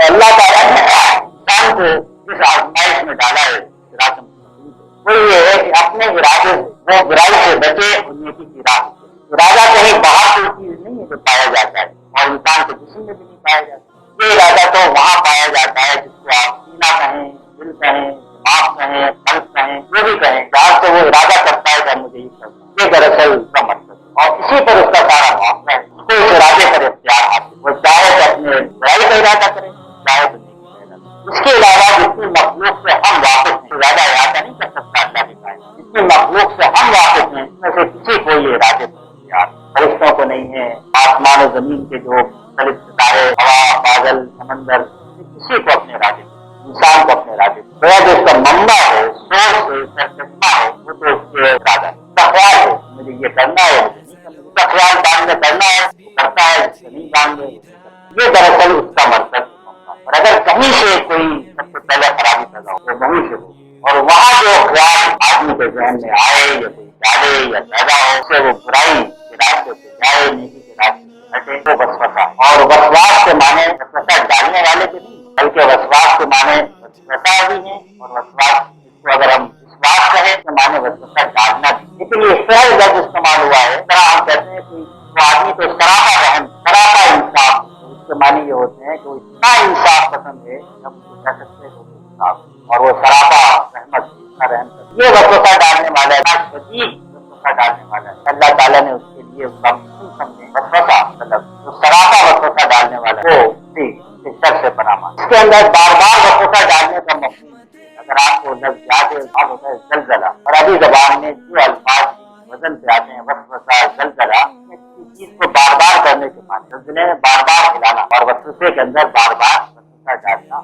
تو اللہ تعالیٰ نے انسان کو جس آزمائش میں ڈالا ہے وہ یہ ہے کہ اپنے ارادے وہ برائی سے بچے اور نیکی کی راہ سے۔ ارادہ کہیں باہر کوئی چیز نہیں ہے جو پایا جاتا ہے اور انسان کے جسم میں بھی نہیں پایا جاتا۔ یہ ارادہ تو وہاں پایا جاتا ہے جس کو آپ سینہ کہیں، دل کہیں، دماغ کہیں، قلب کہیں، جو بھی کہیں، جہاں سے وہ ارادہ کرتا ہے کہ مجھے یہ کرنا، یہ دراصل اس کا مقصد ہے اور اسی پر اس کا سارا معاملہ ہے۔ اس کو اس ارادے پر اختیار حاصل، وہ چاہے تو اپنے برائی کا ارادہ کرے، چاہے تو نیکی کا ارادہ۔ اس کے علاوہ جتنی مخلوق سے ہم واقف ہیں زیادہ ارادہ نہیں کر سکتا اللہ کے قائم۔ جتنی مخلوق سے ہم واقف ہیں اس میں سے کسی کو یہ ارادے پر اختیار، فرشتوں کو نہیں ہے، آسمان و زمین کے جو مختلف ستارے، ہوا، بادل، سمندر، کسی کو اپنے ارادے، انسان کو اپنے ارادے، جو اس کا منبع ہے، سورس ہے، سرچشمہ ہے، وہ تو اس کے ارادہ ہے، اس کا خیال ہے مجھے یہ کرنا ہے، اس کا خیال بعد میں کرنا ہے وہ کرتا ہے، اس سے نہیں جان دے، یہ دراصل اس کا مرکز۔ اور اگر کہیں سے کوئی سب سے پہلے خرابی پیدا ہو تو وہیں سے ہو، اور وہاں جو خیال آدمی کے ذہن میں آئے یا کوئی ڈالے یا پیدا ہو، اسے وہ برائی کے راستے سے جائے، نیکی کے راستے سے ہٹے، وہ وسوسہ۔ اور وسواس کے معنی وسوسہ ڈالنے والے کے نہیں بلکہ وسواس کے معنی وسوسہ بھی ہیں، اور وسواس کو اگر ہم وسواس کہیں تو معنی وسوسہ ڈالنا بھی۔ لیکن یہ سہل لفظ استعمال ہوا ہے، طرح ہم کہتے ہیں کہ وہ آدمی تو سراپا رحم، سراپا انصاف، اس کے معنی یہ ہوتے ہیں کہ وہ اتنا انصاف پسند ہے کہ ہم اس کو کہہ سکتے ہیں وہ انصاف، اور وہ سراپا رحمت، اتنا رحم کرتا ہے۔ یہ وسوسہ ڈالنے والا ہے، شدید وسوسہ ڈالنے والا ہے۔ اللہ تعالیٰ نے اس کے لیے مخصوص سمجھے وسوسہ، مطلب جو سراپا وسوسہ ڈالنے والا ہے وہ شر سے پناہ مانگے۔ اس کے اندر بار بار وسوسہ ڈالنے کا مفہوم، اگر آپ کو لفظ یاد ہے، بات ہوتا ہے زلزلہ، اور ابھی زبان میں جو الفاظ وزن پہ آتے ہیں وسوسہ، زلزلہ، چیز کو بار بار کرنے کے معنی، زلزلے میں بار بار ہلانا اور وسوسے کے اندر بار بار وسوسہ ڈالنا۔